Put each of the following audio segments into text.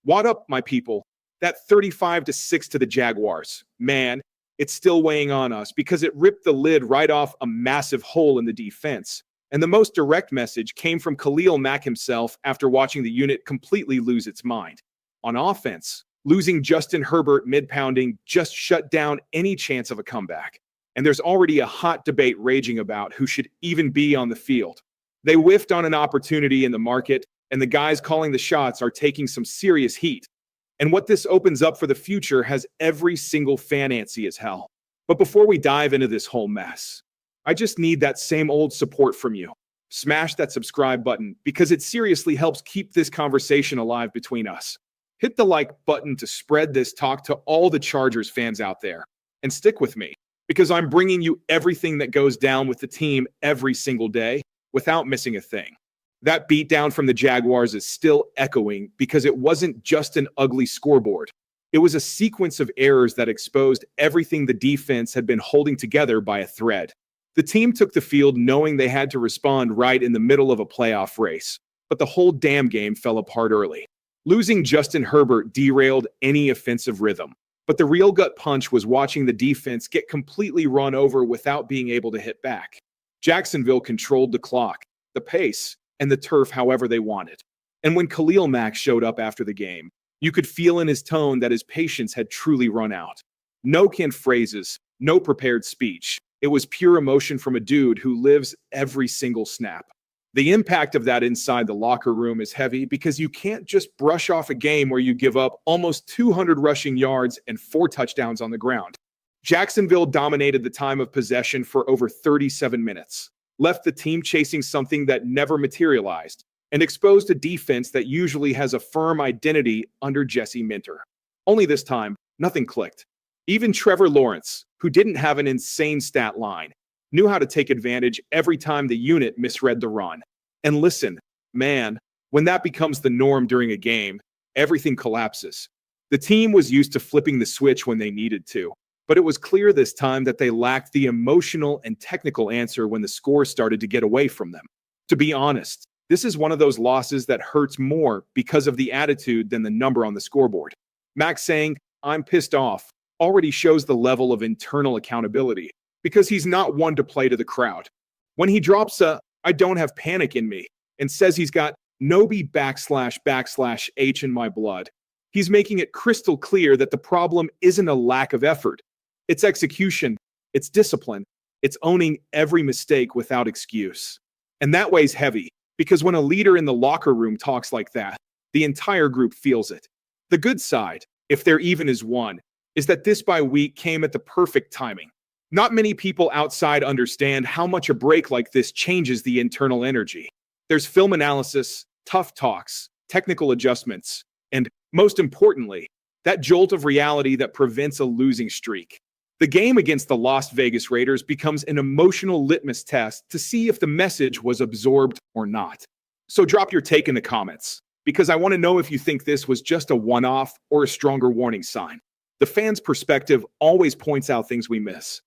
Wad up, my people. That 35-6 to the Jaguars. Man, it's still weighing on us because it ripped the lid right off a massive hole in the defense. And the most direct message came from Khalil Mack himself after watching the unit completely lose its mind. On offense, losing Justin Herbert mid-pounding just shut down any chance of a comeback. And there's already a hot debate raging about who should even be on the field. They whiffed on an opportunity in the market, and the guys calling the shots are taking some serious heat. And what this opens up for the future has every single fan antsy as hell. But before we dive into this whole mess, I just need that same old support from you. Smash that subscribe button because it seriously helps keep this conversation alive between us. Hit the like button to spread this talk to all the Chargers fans out there. And stick with me because I'm bringing you everything that goes down with the team every single day without missing a thing. That beatdown from the Jaguars is still echoing because it wasn't just an ugly scoreboard. It was a sequence of errors that exposed everything the defense had been holding together by a thread. The team took the field knowing they had to respond right in the middle of a playoff race, but the whole damn game fell apart early. Losing Justin Herbert derailed any offensive rhythm, but the real gut punch was watching the defense get completely run over without being able to hit back. Jacksonville controlled the clock, the pace, and the turf however they wanted. And when Khalil Mack showed up after the game, you could feel in his tone that his patience had truly run out. No canned phrases, no prepared speech. It was pure emotion from a dude who lives every single snap. The impact of that inside the locker room is heavy because you can't just brush off a game where you give up almost 200 rushing yards and 4 touchdowns on the ground. Jacksonville dominated the time of possession for over 37 minutes, left the team chasing something that never materialized, and exposed a defense that usually has a firm identity under Jesse Minter. Only this time, nothing clicked. Even Trevor Lawrence, who didn't have an insane stat line, knew how to take advantage every time the unit misread the run. And listen, man, when that becomes the norm during a game, everything collapses. The team was used to flipping the switch when they needed to, but it was clear this time that they lacked the emotional and technical answer when the score started to get away from them. To be honest, this is one of those losses that hurts more because of the attitude than the number on the scoreboard. Max saying, "I'm pissed off," already shows the level of internal accountability, because he's not one to play to the crowd. When he drops a, "I don't have panic in me," and says he's got "Nobi //H in my blood," he's making it crystal clear that the problem isn't a lack of effort. It's execution, it's discipline, it's owning every mistake without excuse. And that weighs heavy, because when a leader in the locker room talks like that, the entire group feels it. The good side, if there even is one, is that this bye week came at the perfect timing. Not many people outside understand how much a break like this changes the internal energy. There's film analysis, tough talks, technical adjustments, and, most importantly, that jolt of reality that prevents a losing streak. The game against the Las Vegas Raiders becomes an emotional litmus test to see if the message was absorbed or not. So drop your take in the comments, because I want to know if you think this was just a one-off or a stronger warning sign. The fan's perspective always points out things we miss.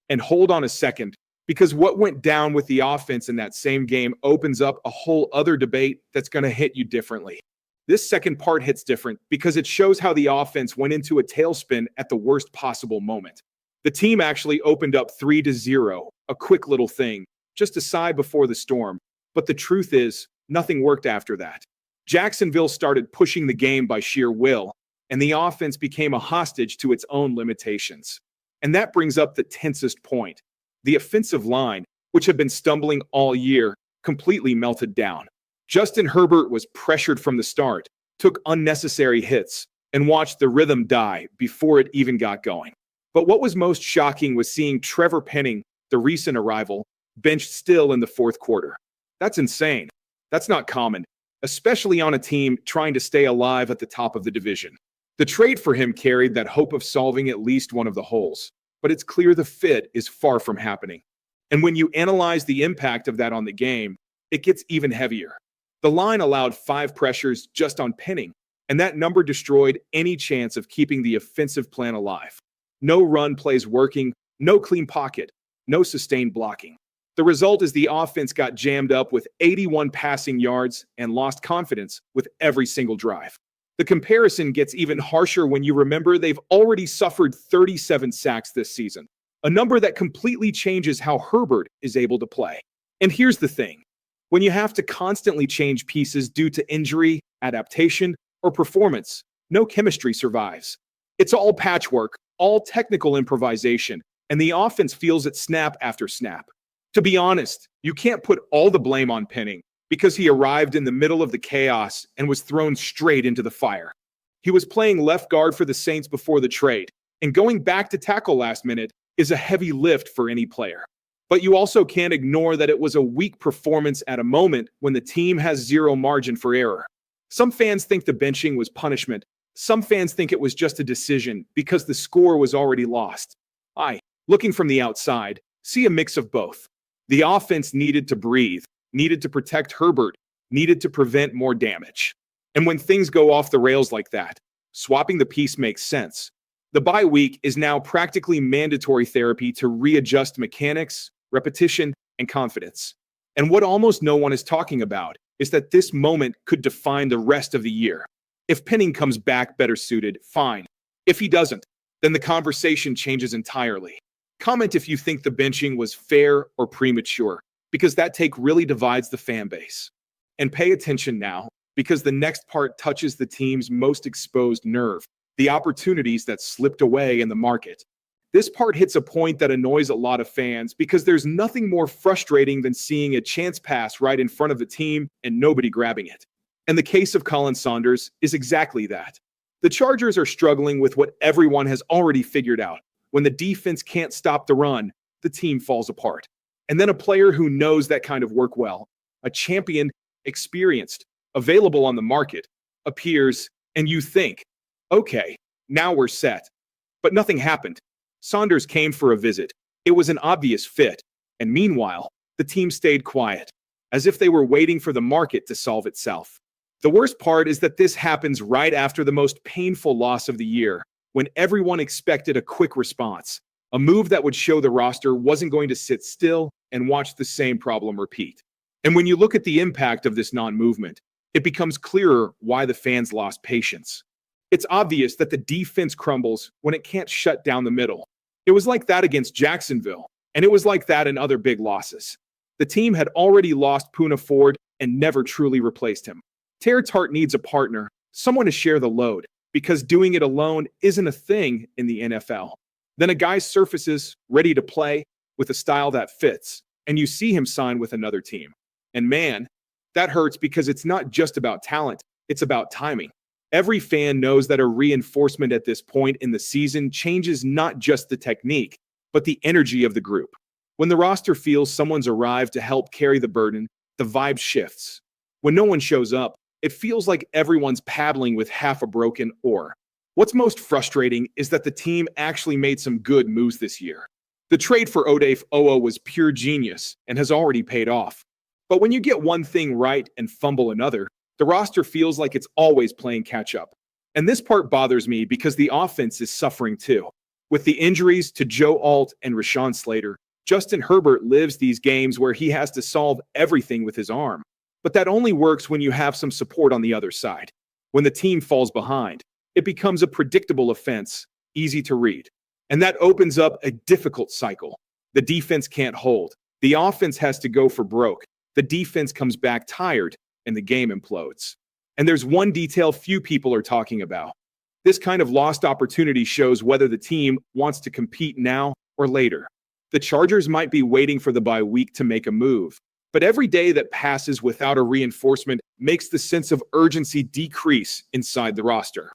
And hold on a second, because what went down with the offense in that same game opens up a whole other debate that's going to hit you differently. This second part hits different because it shows how the offense went into a tailspin at the worst possible moment. The team actually opened up 3-0, a quick little thing, just a sigh before the storm. But the truth is, nothing worked after that. Jacksonville started pushing the game by sheer will, and the offense became a hostage to its own limitations. And that brings up the tensest point. The offensive line, which had been stumbling all year, completely melted down. Justin Herbert was pressured from the start, took unnecessary hits, and watched the rhythm die before it even got going. But what was most shocking was seeing Trevor Penning, the recent arrival, benched still in the fourth quarter. That's insane. That's not common, especially on a team trying to stay alive at the top of the division. The trade for him carried that hope of solving at least one of the holes, but it's clear the fit is far from happening. And when you analyze the impact of that on the game, it gets even heavier. The line allowed 5 pressures just on Penning, and that number destroyed any chance of keeping the offensive plan alive. No run plays working, no clean pocket, no sustained blocking. The result is the offense got jammed up with 81 passing yards and lost confidence with every single drive. The comparison gets even harsher when you remember they've already suffered 37 sacks this season, a number that completely changes how Herbert is able to play. And here's the thing. When you have to constantly change pieces due to injury, adaptation, or performance, no chemistry survives. It's all patchwork, all technical improvisation, and the offense feels it snap after snap. To be honest, you can't put all the blame on Penning because he arrived in the middle of the chaos and was thrown straight into the fire. He was playing left guard for the Saints before the trade, and going back to tackle last minute is a heavy lift for any player. But you also can't ignore that it was a weak performance at a moment when the team has zero margin for error. Some fans think the benching was punishment. Some fans think it was just a decision because the score was already lost. I, looking from the outside, see a mix of both. The offense needed to breathe, needed to protect Herbert, needed to prevent more damage. And when things go off the rails like that, swapping the piece makes sense. The bye week is now practically mandatory therapy to readjust mechanics, repetition, and confidence. And what almost no one is talking about is that this moment could define the rest of the year. If Penning comes back better suited, fine. If he doesn't, then the conversation changes entirely. Comment if you think the benching was fair or premature, because that take really divides the fan base. And pay attention now, because the next part touches the team's most exposed nerve, the opportunities that slipped away in the market. This part hits a point that annoys a lot of fans because there's nothing more frustrating than seeing a chance pass right in front of the team and nobody grabbing it. And the case of Colin Saunders is exactly that. The Chargers are struggling with what everyone has already figured out. When the defense can't stop the run, the team falls apart. And then a player who knows that kind of work well, a champion, experienced, available on the market, appears, and you think, okay, now we're set. But nothing happened. Saunders came for a visit. It was an obvious fit. And meanwhile, the team stayed quiet, as if they were waiting for the market to solve itself. The worst part is that this happens right after the most painful loss of the year, when everyone expected a quick response, a move that would show the roster wasn't going to sit still and watch the same problem repeat. And when you look at the impact of this non-movement, it becomes clearer why the fans lost patience. It's obvious that the defense crumbles when it can't shut down the middle. It was like that against Jacksonville, and it was like that in other big losses. The team had already lost Poona Ford and never truly replaced him. Terry Tart needs a partner, someone to share the load, because doing it alone isn't a thing in the NFL. Then a guy surfaces, ready to play, with a style that fits, and you see him sign with another team. And man, that hurts because it's not just about talent, it's about timing. Every fan knows that a reinforcement at this point in the season changes not just the technique, but the energy of the group. When the roster feels someone's arrived to help carry the burden, the vibe shifts. When no one shows up, it feels like everyone's paddling with half a broken oar. What's most frustrating is that the team actually made some good moves this year. The trade for Odafe Oweh was pure genius and has already paid off. But when you get one thing right and fumble another, the roster feels like it's always playing catch-up. And this part bothers me because the offense is suffering too. With the injuries to Joe Alt and Rashawn Slater, Justin Herbert lives these games where he has to solve everything with his arm. But that only works when you have some support on the other side. When the team falls behind, it becomes a predictable offense, easy to read. And that opens up a difficult cycle. The defense can't hold. The offense has to go for broke. The defense comes back tired, and the game implodes. And there's one detail few people are talking about. This kind of lost opportunity shows whether the team wants to compete now or later. The Chargers might be waiting for the bye week to make a move, but every day that passes without a reinforcement makes the sense of urgency decrease inside the roster.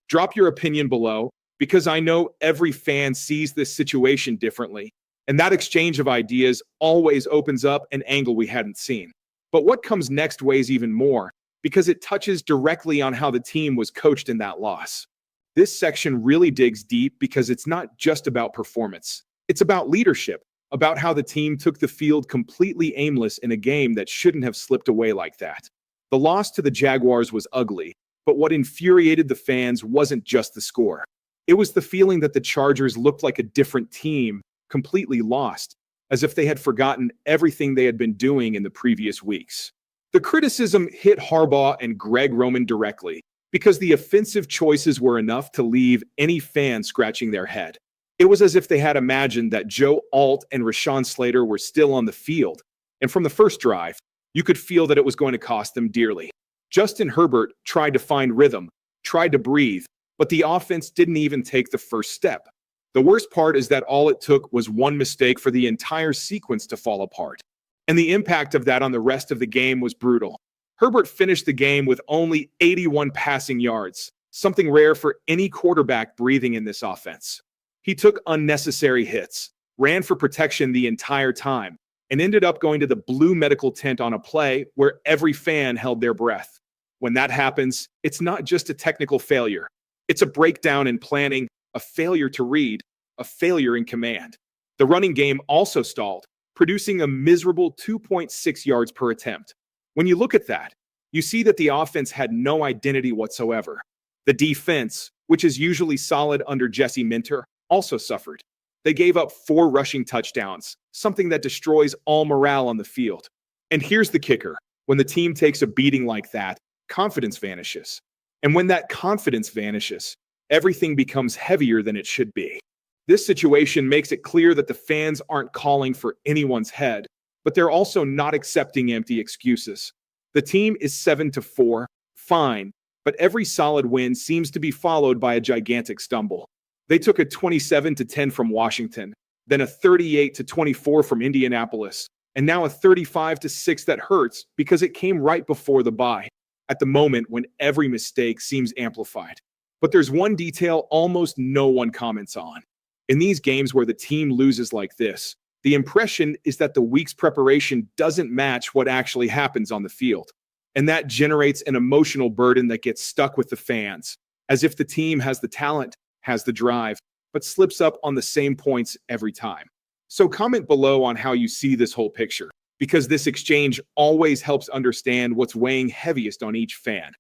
Drop your opinion below, because I know every fan sees this situation differently, and that exchange of ideas always opens up an angle we hadn't seen. But what comes next weighs even more, because it touches directly on how the team was coached in that loss. This section really digs deep because it's not just about performance. It's about leadership, about how the team took the field completely aimless in a game that shouldn't have slipped away like that. The loss to the Jaguars was ugly, but what infuriated the fans wasn't just the score. It was the feeling that the Chargers looked like a different team, completely lost, as if they had forgotten everything they had been doing in the previous weeks. The criticism hit Harbaugh and Greg Roman directly. because the offensive choices were enough to leave any fan scratching their head. It was as if they had imagined that Joe Alt and Rashawn Slater were still on the field, and from the first drive, you could feel that it was going to cost them dearly. Justin Herbert tried to find rhythm, tried to breathe, but the offense didn't even take the first step. The worst part is that all it took was one mistake for the entire sequence to fall apart. And the impact of that on the rest of the game was brutal. Herbert finished the game with only 81 passing yards, something rare for any quarterback breathing in this offense. He took unnecessary hits, ran for protection the entire time, and ended up going to the blue medical tent on a play where every fan held their breath. When that happens, it's not just a technical failure. It's a breakdown in planning, a failure to read, a failure in command. The running game also stalled, producing a miserable 2.6 yards per attempt. When you look at that, you see that the offense had no identity whatsoever. The defense, which is usually solid under Jesse Minter, also suffered. They gave up 4 rushing touchdowns, something that destroys all morale on the field. And here's the kicker. When the team takes a beating like that, confidence vanishes. And when that confidence vanishes, everything becomes heavier than it should be. This situation makes it clear that the fans aren't calling for anyone's head, but they're also not accepting empty excuses. The team is 7-4, fine, but every solid win seems to be followed by a gigantic stumble. They took a 27-10 from Washington, then a 38-24 from Indianapolis, and now a 35-6 that hurts because it came right before the bye, at the moment when every mistake seems amplified. But there's one detail almost no one comments on. In these games where the team loses like this, the impression is that the week's preparation doesn't match what actually happens on the field. And that generates an emotional burden that gets stuck with the fans, as if the team has the talent, has the drive, but slips up on the same points every time. So comment below on how you see this whole picture, because this exchange always helps understand what's weighing heaviest on each fan.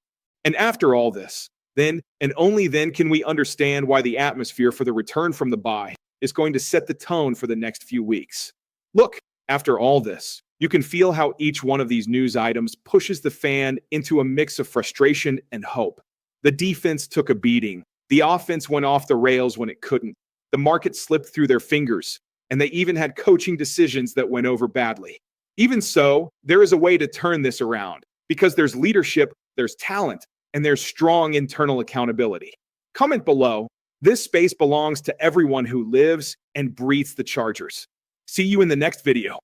And after all this, then and only then can we understand why the atmosphere for the return from the bye is going to set the tone for the next few weeks. Look, after all this, you can feel how each one of these news items pushes the fan into a mix of frustration and hope. The defense took a beating. The offense went off the rails when it couldn't. The market slipped through their fingers, and they even had coaching decisions that went over badly. Even so, there is a way to turn this around, because there's leadership, there's talent, and there's strong internal accountability. Comment below. This space belongs to everyone who lives and breathes the Chargers. See you in the next video.